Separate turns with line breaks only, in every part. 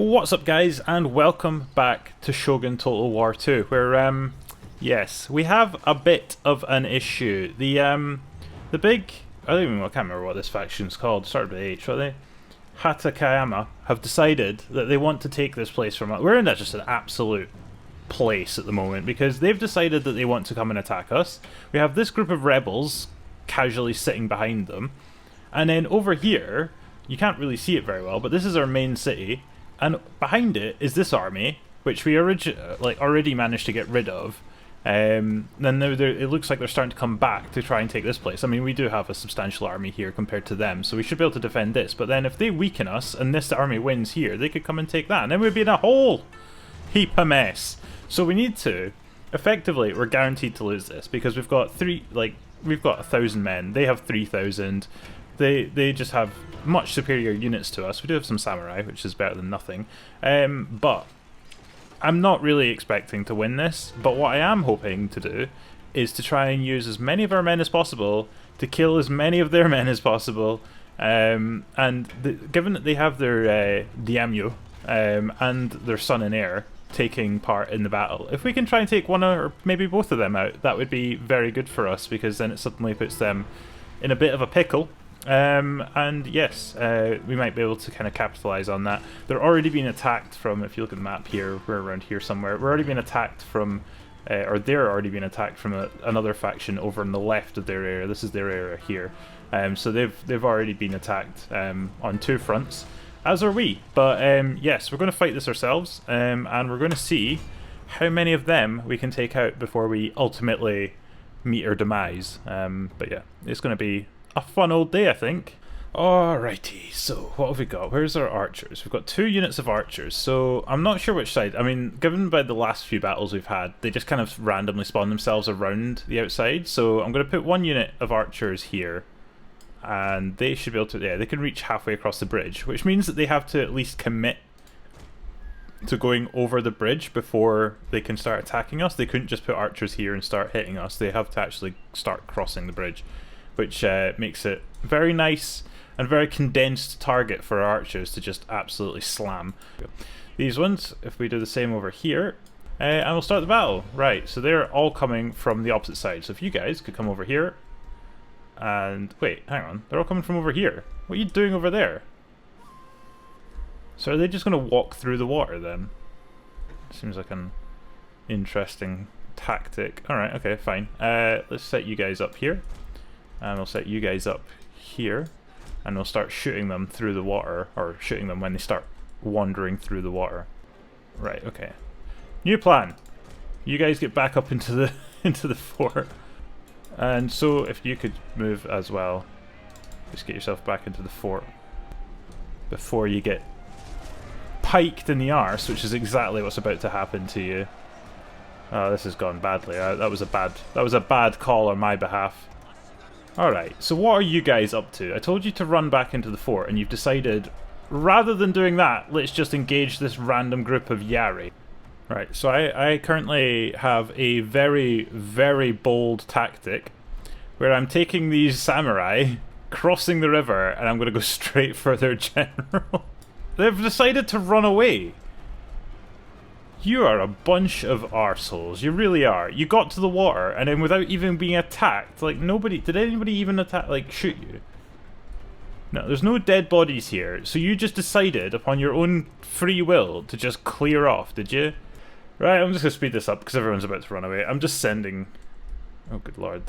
What's up, guys, and welcome back to Shogun Total War 2, where, yes, we have a bit of an issue. The big, I can't remember what this faction's called, started with H, what are they? Hatakayama have decided that they want to take this place from us. We're in just an absolute place at the moment, because they've decided that they want to come and attack us. We have this group of rebels casually sitting behind them, and then over here, you can't really see it very well, but this is our main city. And behind it is this army, which we already managed to get rid of. Then now it looks like they're starting to come back to try and take this place. I mean, we do have a substantial army here compared to them, so we should be able to defend this. But then if they weaken us and this army wins here, they could come and take that, and then we'd be in a whole heap of mess. So we need to, effectively, we're guaranteed to lose this because we've got we've got 1,000 men. They have 3,000. They just have much superior units to us. We do have some samurai, which is better than nothing. But I'm not really expecting to win this. But what I am hoping to do is to try and use as many of our men as possible to kill as many of their men as possible. Given that they have their daimyo and their son and heir taking part in the battle, if we can try and take one or maybe both of them out, that would be very good for us, because then it suddenly puts them in a bit of a pickle. And yes, we might be able to kind of capitalize on that. They're already being attacked from, if you look at the map here, we're around here somewhere. We're already being attacked from, or they're already being attacked from another faction over on the left of their area. This is their area here. So they've already been attacked on two fronts, as are we. But yes, we're going to fight this ourselves, and we're going to see how many of them we can take out before we ultimately meet our demise. But yeah, it's going to be a fun old day, I think. Alrighty, so what have we got? Where's our archers? We've got 2 units of archers, so I'm not sure which side. I mean, given by the last few battles we've had, they just kind of randomly spawn themselves around the outside, so I'm going to put 1 unit of archers here, and they should be able to, yeah, they can reach halfway across the bridge, which means that they have to at least commit to going over the bridge before they can start attacking us. They couldn't just put archers here and start hitting us. They have to actually start crossing the bridge, which makes it very nice and very condensed target for our archers to just absolutely slam. These ones, if we do the same over here, and we'll start the battle. Right, so they're all coming from the opposite side. So if you guys could come over here, and wait, hang on, they're all coming from over here. What are you doing over there? So are they just going to walk through the water then? Seems like an interesting tactic. Alright, okay, fine. Let's set you guys up here. And we'll set you guys up here, and we'll start shooting them through the water, or shooting them when they start wandering through the water. Right, okay. New plan. You guys get back up into the into the fort. And so if you could move as well, just get yourself back into the fort before you get piked in the arse, which is exactly what's about to happen to you. Oh, this has gone badly. That was a bad call on my behalf. Alright, so what are you guys up to? I told you to run back into the fort, and you've decided, rather than doing that, let's just engage this random group of Yari. Right, so I currently have a very, very bold tactic, where I'm taking these samurai, crossing the river, and I'm going to go straight for their general. They've decided to run away. You are a bunch of arseholes. You really are. You got to the water, and then without even being attacked, like nobody... Did anybody even attack, like, shoot you? No, there's no dead bodies here, so you just decided, upon your own free will, to just clear off, did you? Right, I'm just going to speed this up, because everyone's about to run away. I'm just sending... Oh, good lord.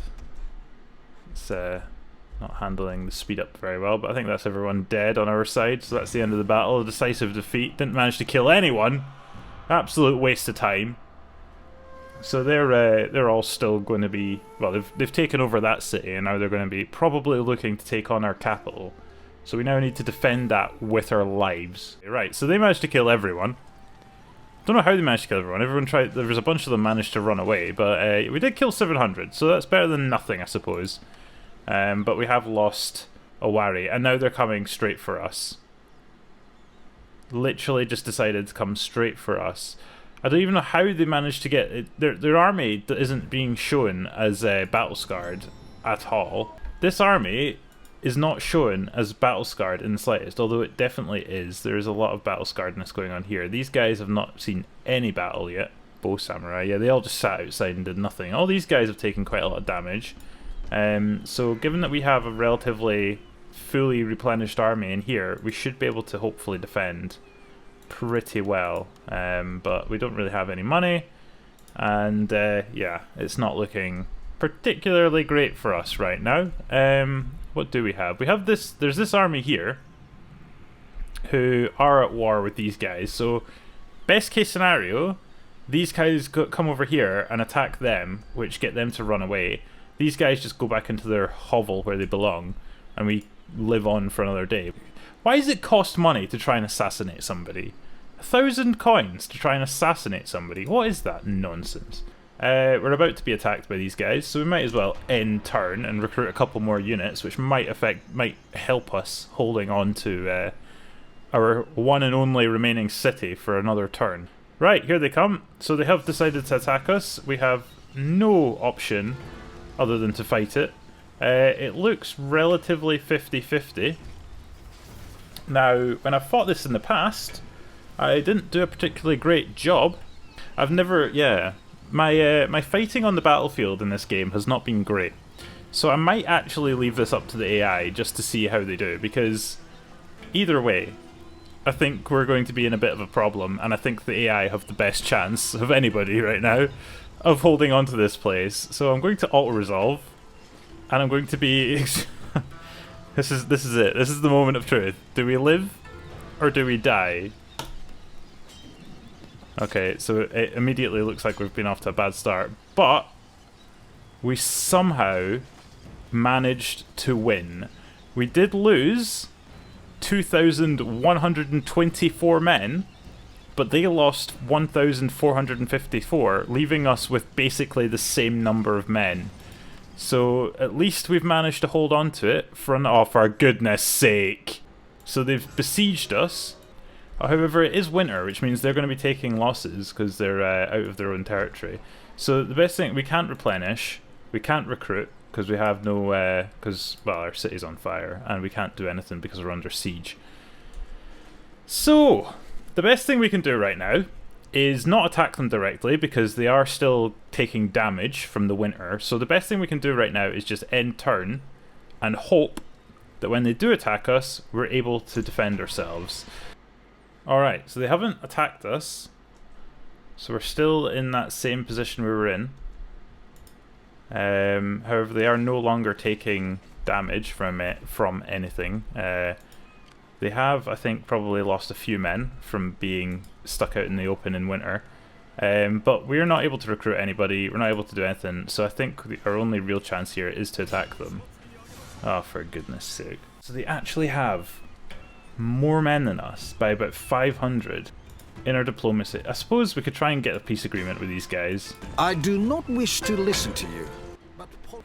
It's, not handling the speed up very well, but I think that's everyone dead on our side, so that's the end of the battle. A decisive defeat. Didn't manage to kill anyone. Absolute waste of time. So they're all still going to be, well, they've taken over that city, and now they're going to be probably looking to take on our capital. So we now need to defend that with our lives. Right, so they managed to kill everyone. Don't know how they managed to kill everyone. Everyone tried. There was a bunch of them managed to run away, but we did kill 700, so that's better than nothing, I suppose. But we have lost a Wari, and now they're coming straight for us. Literally just decided to come straight for us. I don't even know how they managed to get it. Their army that isn't being shown as battle scarred at all. This army is not shown as battle scarred in the slightest, although it definitely is. There is a lot of battle scarredness going on here. These guys have not seen any battle yet. Bow samurai, yeah, they all just sat outside and did nothing. All these guys have taken quite a lot of damage. So given that we have a relatively fully replenished army in here, we should be able to hopefully defend pretty well. But we don't really have any money, and yeah, it's not looking particularly great for us right now. What do we have? We have this. There's this army here who are at war with these guys. So best case scenario, these guys come over here and attack them, which get them to run away. These guys just go back into their hovel where they belong, and we live on for another day. Why does it cost money to try and assassinate somebody? 1,000 coins to try and assassinate somebody? What is that nonsense? We're about to be attacked by these guys, so we might as well end turn and recruit a couple more units, which might help us holding on to our one and only remaining city for another turn. Right, here they come. So they have decided to attack us. We have no option other than to fight it. It looks relatively 50-50. Now, when I've fought this in the past, I didn't do a particularly great job. I've never, yeah, my fighting on the battlefield in this game has not been great. So I might actually leave this up to the AI just to see how they do, because either way, I think we're going to be in a bit of a problem, and I think the AI have the best chance of anybody right now of holding on to this place. So I'm going to auto-resolve, and I'm going to be... This is it. This is the moment of truth. Do we live, or do we die? Okay, so it immediately looks like we've been off to a bad start, but we somehow managed to win. We did lose 2,124 men, but they lost 1,454, leaving us with basically the same number of men. So at least we've managed to hold on to it oh, for goodness sake. So they've besieged us. However, it is winter, which means they're going to be taking losses because they're out of their own territory. So the best thing, we can't replenish, we can't recruit because we have no, well, our city's on fire, and we can't do anything because we're under siege. So the best thing we can do right now is not attack them directly because they are still taking damage from the winter. So the best thing we can do right now is just end turn and hope that when they do attack us, we're able to defend ourselves. Alright, so they haven't attacked us, so we're still in that same position we were in. However, they are no longer taking damage from anything. They have, I think, probably lost a few men from being stuck out in the open in winter. But we're not able to recruit anybody, we're not able to do anything, so I think our only real chance here is to attack them. Oh, for goodness sake. So they actually have more men than us by about 500 in our diplomacy. I suppose we could try and get a peace agreement with these guys.
I do not wish to listen to you.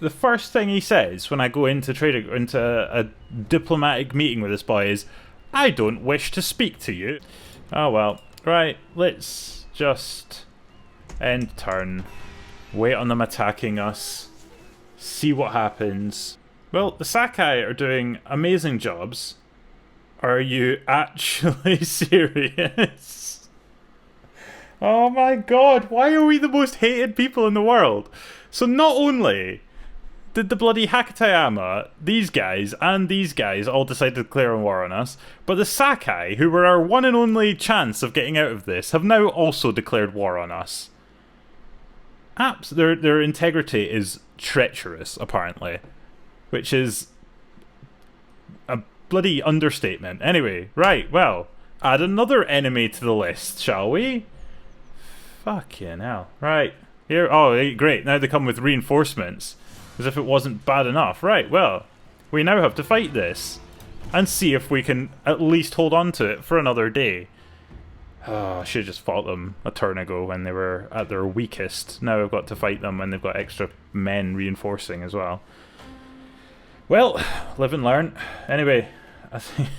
The first thing he says when I go into a diplomatic meeting with this boy is, I don't wish to speak to you. Oh well. Right, let's just end turn. Wait on them attacking us. See what happens. Well, the Sakai are doing amazing jobs. Are you actually serious? Oh my god, why are we the most hated people in the world? So not only did the bloody Hakatayama, these guys, and these guys all decide to declare war on us, but the Sakai, who were our one and only chance of getting out of this, have now also declared war on us. Their integrity is treacherous, apparently, which is a bloody understatement. Anyway, right, well, add another enemy to the list, shall we? Fucking hell. Right, here, oh, great, now they come with reinforcements, as if it wasn't bad enough. Right, well, we now have to fight this, and see if we can at least hold on to it for another day. Oh, I should have just fought them a turn ago when they were at their weakest. Now I've got to fight them when they've got extra men reinforcing as well. Well, live and learn. Anyway, I think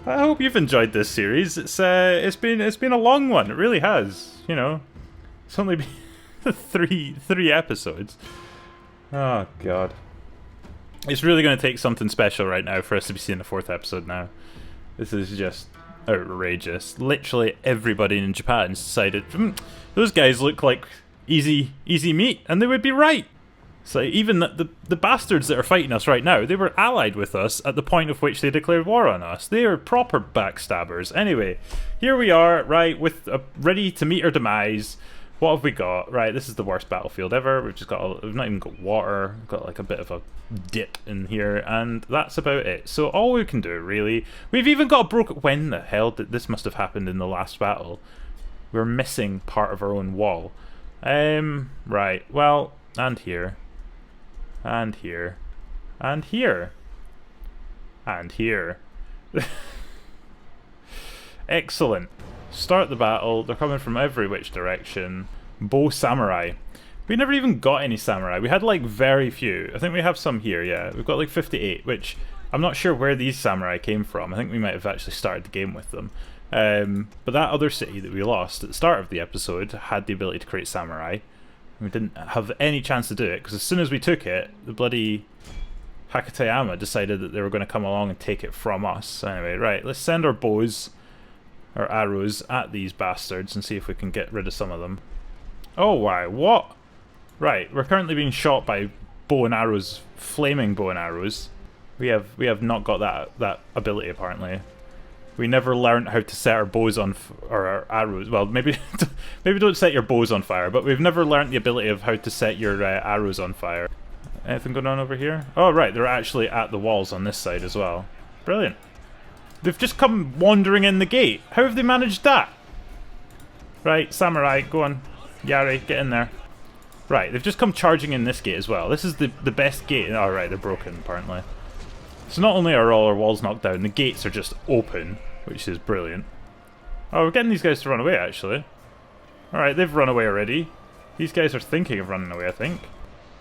I hope you've enjoyed this series. It's been a long one. It really has. You know, it's only been three episodes. Oh god. It's really going to take something special right now for us to be seeing the 4th episode now. This is just outrageous. Literally everybody in Japan decided, those guys look like easy meat, and they would be right. So even the bastards that are fighting us right now, they were allied with us at the point of which they declared war on us. They are proper backstabbers. Anyway, here we are, right, with ready to meet our demise. What have we got? Right, this is the worst battlefield ever. We've not even got water. We've got like a bit of a dip in here, and that's about it. So all we can do, really, we've even got a broken. When the hell did this must have happened in the last battle? We're missing part of our own wall. Right. Well, and here, and here, and here, and here. Excellent. Start the battle. They're coming from every which direction. Bow samurai. We never even got any samurai. We had like very few. I think we have some here, yeah. We've got like 58, which I'm not sure where these samurai came from. I think we might have actually started the game with them. But that other city that we lost at the start of the episode had the ability to create samurai. We didn't have any chance to do it, because as soon as we took it, the bloody Hakatayama decided that they were going to come along and take it from us. Anyway, right, let's send our bows, our arrows, at these bastards and see if we can get rid of some of them. Oh, wow, what? Right, we're currently being shot by bow and arrows, flaming bow and arrows. We have not got that ability, apparently. We never learned how to set our bows on, or our arrows. Well, maybe don't set your bows on fire, but we've never learned the ability of how to set your arrows on fire. Anything going on over here? Oh, right, they're actually at the walls on this side as well. Brilliant. They've just come wandering in the gate. How have they managed that? Right, samurai, go on. Yari, get in there. Right, they've just come charging in this gate as well. This is the best gate. Oh, right, they're broken, apparently. So not only are all our walls knocked down, the gates are just open, which is brilliant. Oh, we're getting these guys to run away, actually. Alright, they've run away already. These guys are thinking of running away, I think.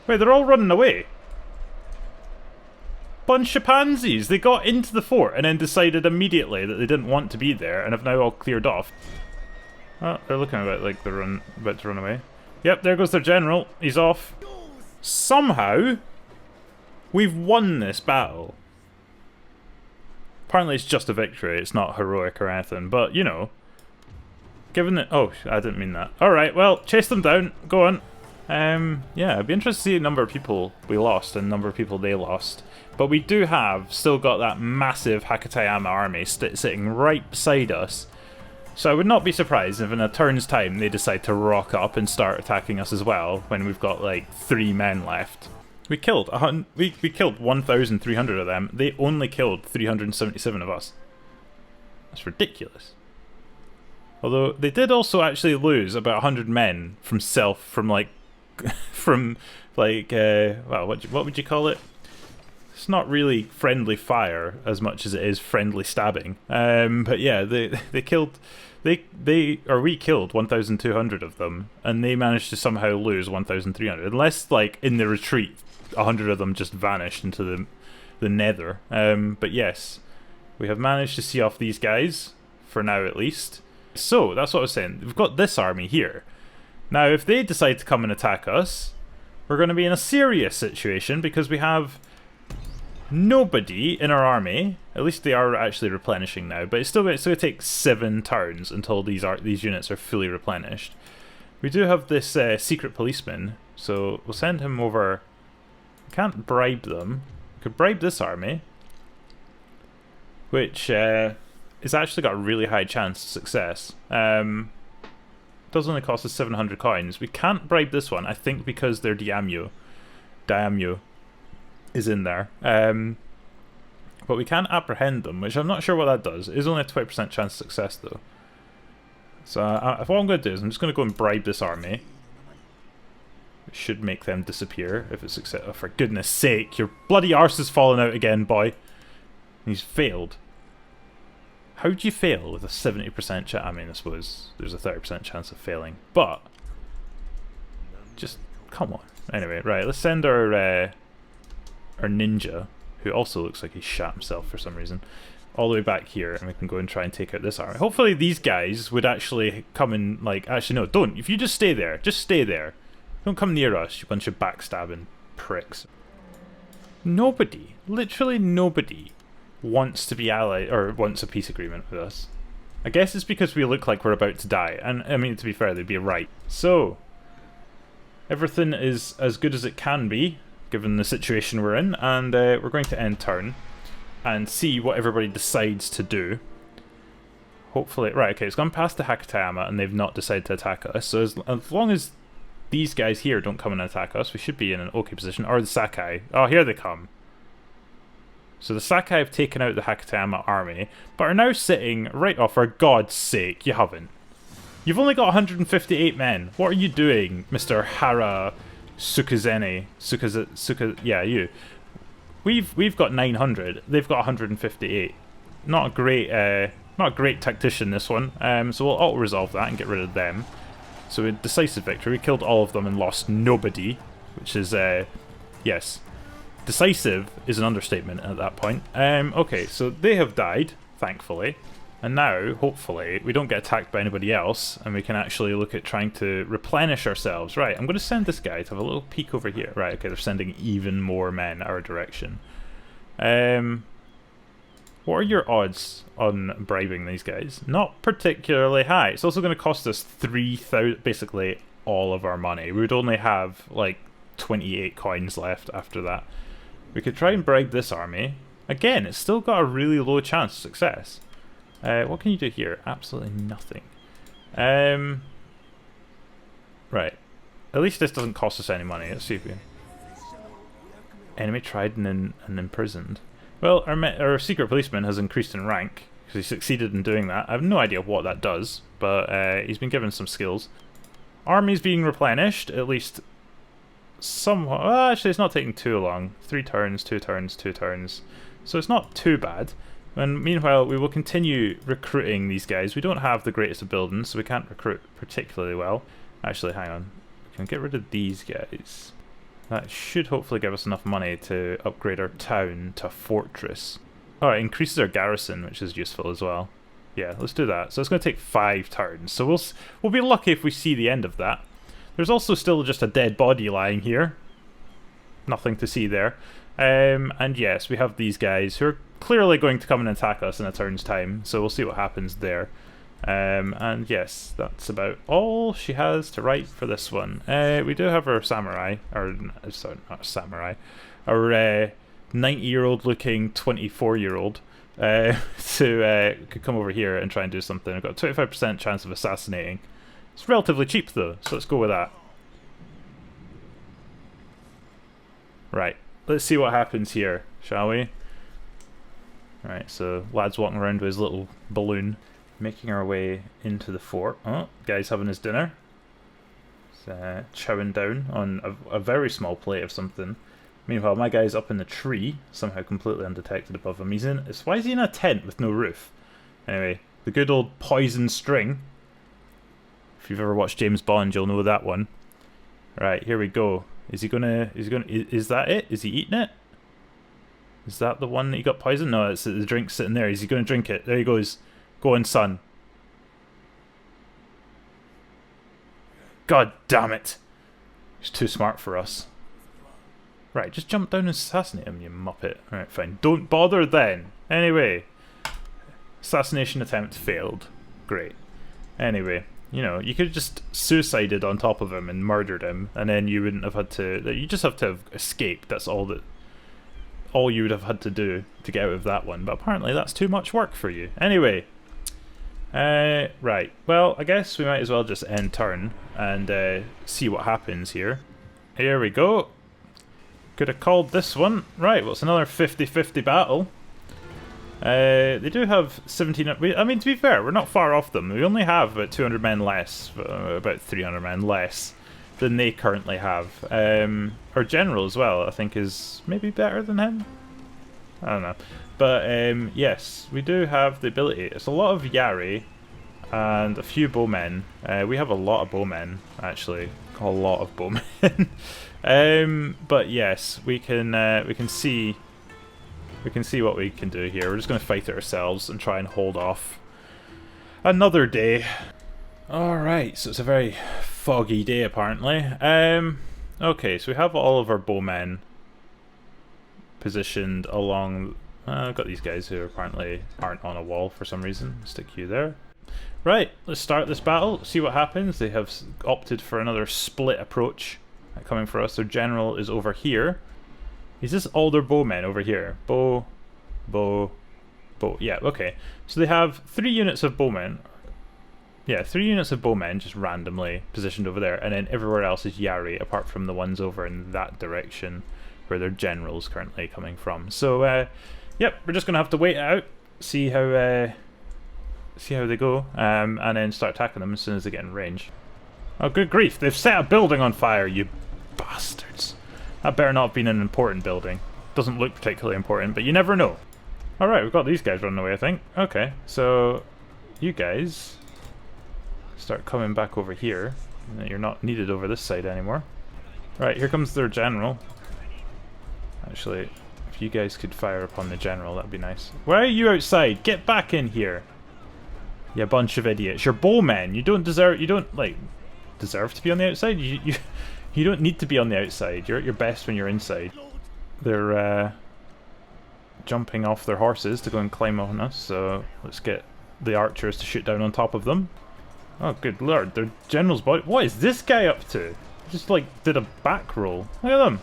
Wait, they're all running away. Bunch of pansies. They got into the fort and then decided immediately that they didn't want to be there and have now all cleared off. Oh, they're looking like they're about to run away. Yep, there goes their general. He's off. Somehow, we've won this battle. Apparently it's just a victory. It's not heroic or anything, but, you know. Given that... Oh, I didn't mean that. Alright, well, chase them down. Go on. Yeah, it'd be interesting to see the number of people we lost and the number of people they lost. But we do have still got that massive Hakatayama army sitting right beside us. So I would not be surprised if in a turn's time they decide to rock up and start attacking us as well when we've got like 3 men left. We killed 1,300 of them. They only killed 377 of us. That's ridiculous. Although they did also actually lose about 100 men well, what would you call it? It's not really friendly fire as much as it is friendly stabbing. But yeah, we killed 1,200 of them, and they managed to somehow lose 1,300. Unless, like, in the retreat, 100 of them just vanished into the nether. But yes, we have managed to see off these guys, for now at least. So, that's what I was saying. We've got this army here. Now, if they decide to come and attack us, we're going to be in a serious situation, because we have nobody in our army. At least they are actually replenishing now, but it's still going to take 7 turns until these units are fully replenished. We do have this secret policeman, so we'll send him over. We can't bribe them. We could bribe this army, which has actually got a really high chance of success. It does only cost us 700 coins. We can't bribe this one, I think, because their daimyo is in there. But we can apprehend them, which I'm not sure what that does. It is only a 20% chance of success, though. So what I'm going to do is I'm just going to go and bribe this army. It should make them disappear if it's success. Oh, for goodness sake, your bloody arse has fallen out again, boy. He's failed. How do you fail with a 70% chance? I mean, I suppose there's a 30% chance of failing, but just come on. Anyway, right, let's send our ninja, who also looks like he shot himself for some reason, all the way back here, and we can go and try and take out this army. Hopefully these guys would actually come and, like, actually no, don't. If you just stay there. Just stay there. Don't come near us, you bunch of backstabbing pricks. Nobody, literally nobody, wants to be allied or wants a peace agreement with us. I guess it's because we look like we're about to die, and I mean, to be fair, they'd be right. So, everything is as good as it can be, given the situation we're in, and we're going to end turn and see what everybody decides to do. Hopefully, right, okay, it's gone past the Hakatayama and they've not decided to attack us, so as long as these guys here don't come and attack us, we should be in an okay position. Or the Sakai. Oh, here they come. So the Sakai have taken out the Hakatayama army, but are now sitting right off. For God's sake, you haven't. You've only got 158 men. What are you doing, Mr. Hara Sukazene? Yeah, you. We've got 900. They've got 158. Not a great tactician, this one. So we'll auto-resolve that and get rid of them. So a decisive victory. We killed all of them and lost nobody, which is yes. Decisive is an understatement at that point. Okay, so they have died, thankfully. And now, hopefully, we don't get attacked by anybody else, and we can actually look at trying to replenish ourselves. Right, I'm going to send this guy to have a little peek over here. Right, okay, they're sending even more men our direction. What are your odds on bribing these guys? Not particularly high. It's also going to cost us 3,000, basically all of our money. We would only have, like, 28 coins left after that. We could try and bribe this army. Again, it's still got a really low chance of success. What can you do here? Absolutely nothing. Right. At least this doesn't cost us any money. Let's see if we... Enemy tried and imprisoned. Well, our secret policeman has increased in rank, because he succeeded in doing that. I have no idea what that does, but he's been given some skills. Army's being replenished, at least... somewhat. Well, actually, it's not taking too long. 3 turns, 2 turns, 2 turns. So it's not too bad. And meanwhile, we will continue recruiting these guys. We don't have the greatest of buildings, so we can't recruit particularly well. Actually, hang on. We can get rid of these guys. That should hopefully give us enough money to upgrade our town to a fortress. Oh, it increases our garrison, which is useful as well. Yeah, let's do that. So it's going to take 5 turns. So we'll be lucky if we see the end of that. There's also still just a dead body lying here. Nothing to see there. And yes, we have these guys who are clearly going to come and attack us in a turn's time, so we'll see what happens there. And yes, that's about all she has to write for this one. We do have our samurai, or sorry, not samurai, our 90-year-old looking 24-year-old could come over here and try and do something. I've got a 25% chance of assassinating. It's relatively cheap though, so let's go with that. Right, let's see what happens here, shall we? Right, so lad's walking around with his little balloon, making our way into the fort. Oh, guy's having his dinner. He's chowing down on a very small plate of something. Meanwhile, my guy's up in the tree, somehow completely undetected above him. Why is he in a tent with no roof? Anyway, the good old poison string. If you've ever watched James Bond, you'll know that one. Right, here we go. Is that it? Is he eating it? Is that the one that you got poisoned? No, it's the drink sitting there. Is he going to drink it? There he goes. Go on, son. God damn it. He's too smart for us. Right, just jump down and assassinate him, you muppet. Alright, fine. Don't bother then. Anyway. Assassination attempt failed. Great. Anyway. You know, you could have just suicided on top of him and murdered him, and then you wouldn't have had to... You just have to have escaped. That's all you would have had to do to get out of that one. But apparently that's too much work for you. Anyway. Right. Well, I guess we might as well just end turn and see what happens here. Here we go. Could have called this one. Right, well, it's another 50-50 battle. They do have 17... I mean, to be fair, we're not far off them. We only have about 200 men less, about 300 men less than they currently have. Our general as well, I think, is maybe better than him? I don't know. But, yes, we do have the ability. It's a lot of Yari and a few bowmen. We have a lot of bowmen, actually. A lot of bowmen. But, yes, we can see... We can see what we can do here. We're just going to fight it ourselves and try and hold off another day. Alright, so it's a very foggy day apparently. Okay, so we have all of our bowmen positioned along... I've got these guys who apparently aren't on a wall for some reason. Stick you there. Right, let's start this battle, see what happens. They have opted for another split approach coming for us. Their general is over here. Is this all their bowmen over here? Bow, bow, bow. Yeah, okay. So they have 3 units of bowmen. Yeah, 3 units of bowmen just randomly positioned over there, and then everywhere else is Yari, apart from the ones over in that direction where their general's currently coming from. So, yep, we're just going to have to wait it out, see how they go, and then start attacking them as soon as they get in range. Oh, good grief, they've set a building on fire, you bastards. That better not have been an important building. Doesn't look particularly important, but you never know. Alright, we've got these guys running away, I think. Okay, so you guys start coming back over here. You're not needed over this side anymore. Right, here comes their general. Actually, if you guys could fire upon the general, that'd be nice. Why are you outside? Get back in here! You bunch of idiots. You're bowmen. You don't deserve to be on the outside. You don't need to be on the outside. You're at your best when you're inside. They're jumping off their horses to go and climb on us, so let's get the archers to shoot down on top of them. Oh, good lord, their general's body. What is this guy up to? Just like did a back roll. Look at them.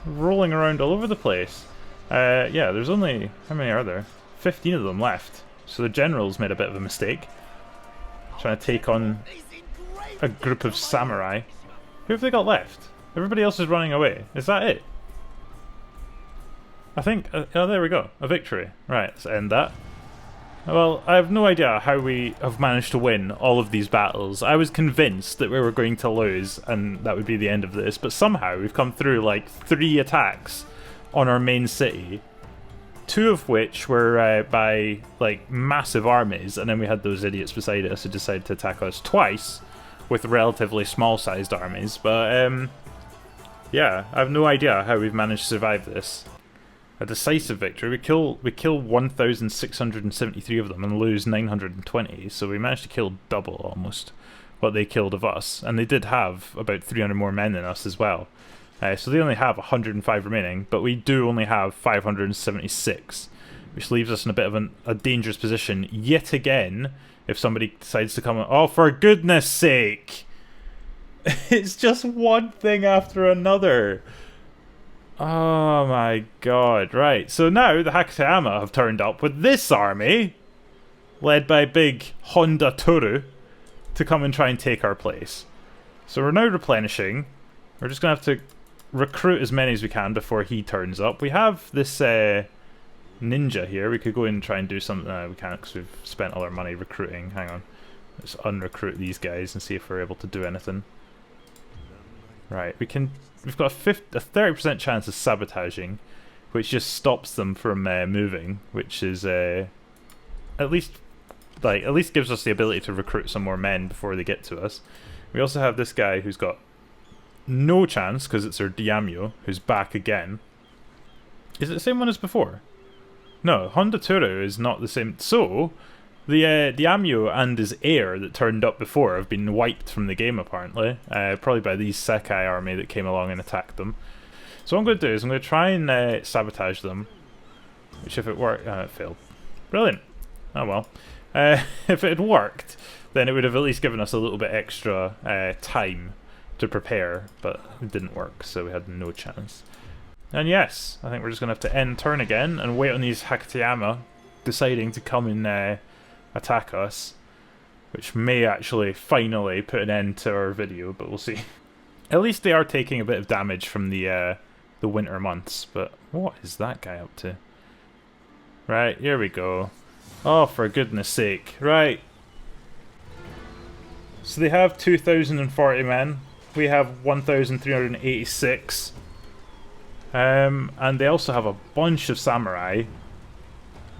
Rolling around all over the place. Yeah, there's only, how many are there? 15 of them left. So the general's made a bit of a mistake. Trying to take on a group of samurai. Who have they got left? Everybody else is running away. Is that it? I think, oh there we go, a victory. Right, let's end that. Well, I have no idea how we have managed to win all of these battles. I was convinced that we were going to lose and that would be the end of this, but somehow we've come through like 3 attacks on our main city, 2 of which were by like massive armies, and then we had those idiots beside us who decided to attack us twice with relatively small sized armies. But yeah, I have no idea how we've managed to survive this. A decisive victory. We kill 1,673 of them and lose 920, so we managed to kill double almost what they killed of us, and they did have about 300 more men than us as well. So they only have 105 remaining, but we do only have 576, which leaves us in a bit of a dangerous position yet again if somebody decides to come. Oh, for goodness sake! It's just one thing after another. Oh my god, right. So now the Hakatayama have turned up with this army, led by big Honda Toru, to come and try and take our place. So we're now replenishing. We're just going to have to recruit as many as we can before he turns up. We have this ninja here. We could go in and try and do something. We can't because we've spent all our money recruiting. Hang on. Let's unrecruit these guys and see if we're able to do anything. Right, we've got a 30% chance of sabotaging, which just stops them from moving, which is at least gives us the ability to recruit some more men before they get to us. We also have this guy who's got no chance because it's our Daimyo who's back again. Is it the same one as before? No, Honda Toru is not the same. So the Daimyo and his heir that turned up before have been wiped from the game apparently, probably by the Sekai army that came along and attacked them. So what I'm going to do is I'm going to try and sabotage them, which if it worked, it failed. Brilliant. Oh well. If it had worked, then it would have at least given us a little bit extra time to prepare, but it didn't work, so we had no chance. And yes, I think we're just going to have to end turn again and wait on these Hakatayama deciding to come and attack us, which may actually finally put an end to our video, but we'll see. At least they are taking a bit of damage from the winter months, but what is that guy up to? Right, here we go. Oh, for goodness sake. Right. So they have 2,040 men. We have 1,386. And they also have a bunch of samurai.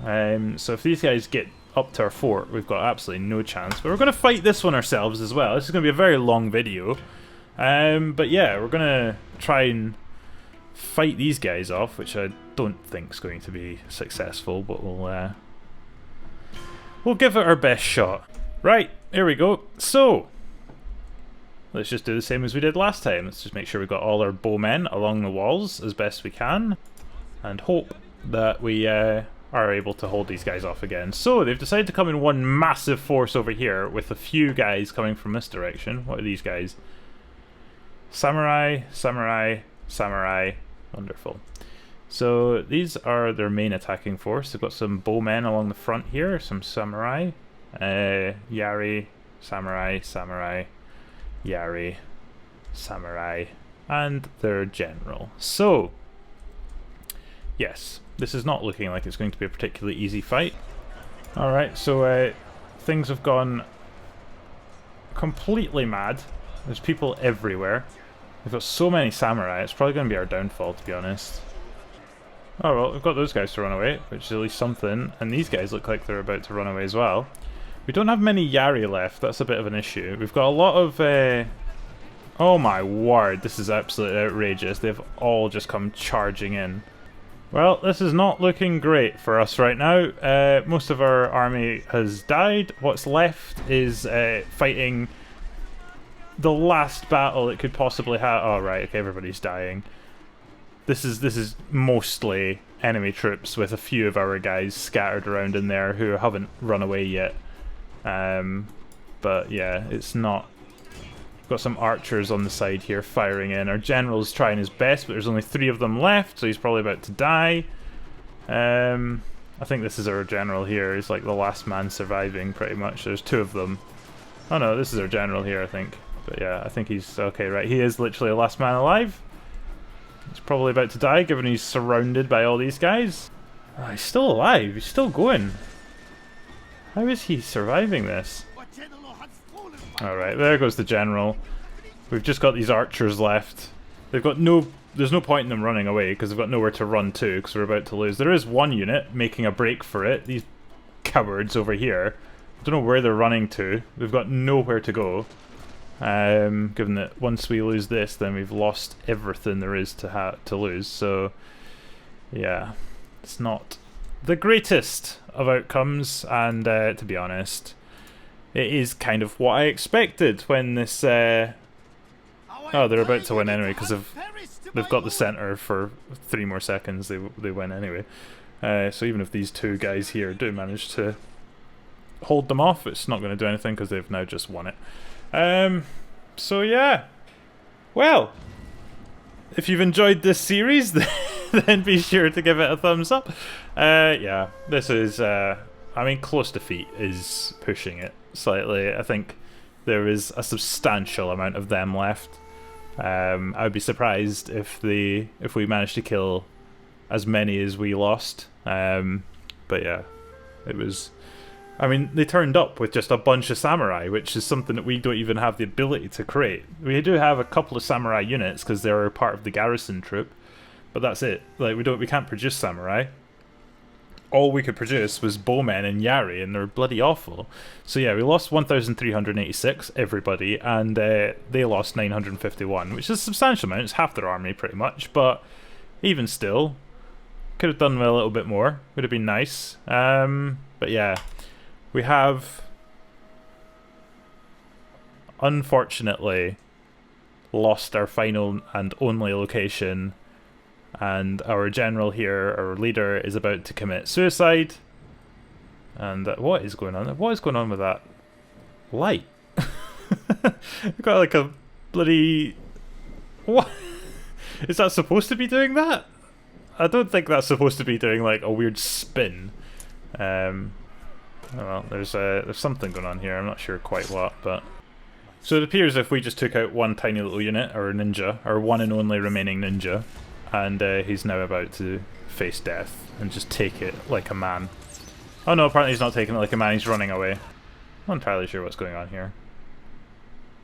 So if these guys get up to our fort, we've got absolutely no chance. But we're going to fight this one ourselves as well. This is going to be a very long video. But yeah, we're going to try and fight these guys off, which I don't think is going to be successful, but we'll give it our best shot. Right, here we go. So, let's just do the same as we did last time. Let's just make sure we've got all our bowmen along the walls as best we can. and hope that we are able to hold these guys off again. So they've decided to come in one massive force over here with a few guys coming from this direction. What are these guys? Samurai, samurai, samurai. Wonderful. So these are their main attacking force. They've got some bowmen along the front here, some samurai, Yari, samurai, samurai, Yari, samurai, and their general. So, yes, this is not looking like it's going to be a particularly easy fight. Alright, so things have gone completely mad. There's people everywhere. We've got so many samurai, it's probably going to be our downfall, to be honest. Oh well, we've got those guys to run away, which is at least something, and these guys look like they're about to run away as well. We don't have many Yari left, that's a bit of an issue. We've got a lot of... Oh my word, this is absolutely outrageous. They've all just come charging in. Well, this is not looking great for us right now. Most of our army has died. What's left is fighting the last battle it could possibly have. Oh right, okay, everybody's dying. This is mostly enemy troops with a few of our guys scattered around in there who haven't run away yet. But yeah, it's not... We've got some archers on the side here firing in. Our general's trying his best, but there's only 3 of them left, so he's probably about to die. I think this is our general here. He's like the last man surviving, pretty much. There's 2 of them. Oh no, this is our general here, I think. But yeah, I think he's... Okay, right, he is literally the last man alive. He's probably about to die, given he's surrounded by all these guys. Oh, he's still alive. He's still going. How is he surviving this? Alright, there goes the general. We've just got these archers left. They've got no... There's no point in them running away, because they've got nowhere to run to, because we're about to lose. There is one unit making a break for it. These cowards over here. I don't know where they're running to. They've got nowhere to go. Given that once we lose this, then we've lost everything there is to lose. So, yeah, it's not the greatest of outcomes, and to be honest, it is kind of what I expected when this... Oh, they're about to win anyway, because they've got the centre for 3 more seconds, they win anyway. So even if these 2 guys here do manage to hold them off, it's not going to do anything, because they've now just won it. So yeah, well, if you've enjoyed this series, then be sure to give it a thumbs up. Yeah, this is, I mean, close defeat is pushing it slightly. I think there is a substantial amount of them left. I would be surprised if we managed to kill as many as we lost. But yeah, it was... I mean, they turned up with just a bunch of samurai, which is something that we don't even have the ability to create. We do have a couple of samurai units because they're part of the garrison troop, but that's it. Like we can't produce samurai. All we could produce was bowmen and Yari, and they're bloody awful. So yeah, we lost 1,386, everybody, and they lost 951, which is a substantial amount. It's half their army, pretty much, but even still, could have done a little bit more. Would have been nice. But yeah. We have, unfortunately, lost our final and only location, and our general here, our leader, is about to commit suicide. And what is going on? What is going on with that light? We've got like a bloody... What? Is that supposed to be doing that? I don't think that's supposed to be doing like a weird spin. Oh well, there's something going on here. I'm not sure quite what, but... So it appears if we just took out one tiny little unit, or a ninja, our one and only remaining ninja, and he's now about to face death and just take it like a man. Oh no, apparently he's not taking it like a man, he's running away. I'm not entirely sure what's going on here.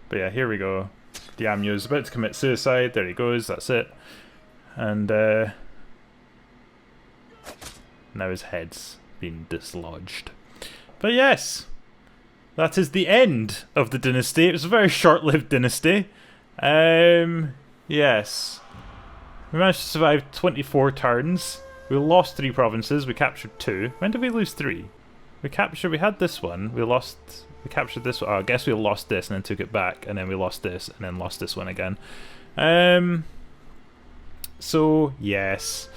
But yeah, here we go. Diamyo is about to commit suicide. There he goes, that's it. And now his head's been dislodged. But yes, that is the end of the dynasty. It was a very short-lived dynasty. Yes. We managed to survive 24 turns. We lost 3 provinces. We captured 2. When did we lose 3? We had this one. We captured this one. Oh, I guess we lost this and then took it back. And then we lost this and then lost this one again. So, yes.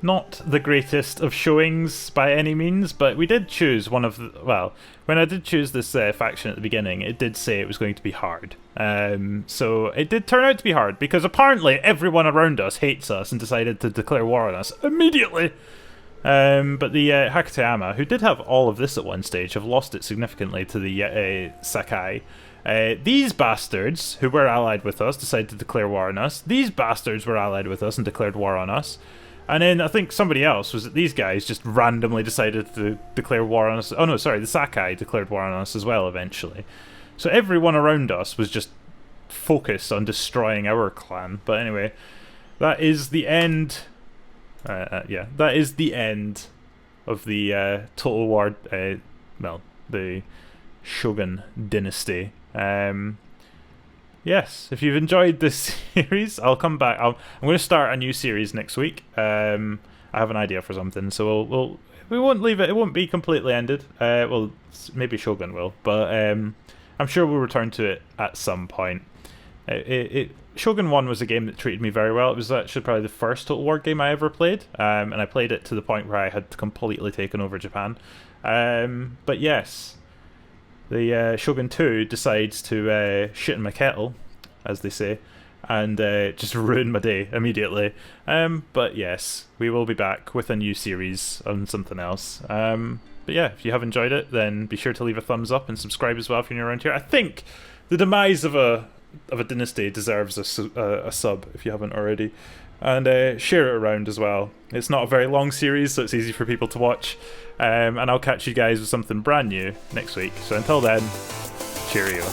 not the greatest of showings by any means, but we did choose one of the, well, when I did choose this faction at the beginning, it did say it was going to be hard. So it did turn out to be hard, because apparently everyone around us hates us and decided to declare war on us immediately. But the Hakatayama, who did have all of this at one stage, have lost it significantly to the Sakai. These bastards, who were allied with us, decided to declare war on us. These bastards were allied with us and declared war on us. And then I think somebody else, was it these guys, just randomly decided to declare war on us. Oh no, sorry, the Sakai declared war on us as well eventually. So everyone around us was just focused on destroying our clan. But anyway, that is the end. Yeah, that is the end of the Total War, well, the Shogun Dynasty. Yes, if you've enjoyed this series, I'll come back. I'm going to start a new series next week. I have an idea for something, so we won't leave it. It won't be completely ended. Well, maybe Shogun will, but I'm sure we'll return to it at some point. Shogun 1 was a game that treated me very well. It was actually probably the first Total War game I ever played, and I played it to the point where I had completely taken over Japan. But yes, the Shogun 2 decides to shit in my kettle, as they say, and just ruin my day immediately. But yes, we will be back with a new series on something else. But yeah, if you have enjoyed it, then be sure to leave a thumbs up and subscribe as well if you're new around here. I think the Demise of a Dynasty deserves a sub if you haven't already, and share it around as well. It's not a very long series, so it's easy for people to watch, and I'll catch you guys with something brand new next week. So until then, cheerio.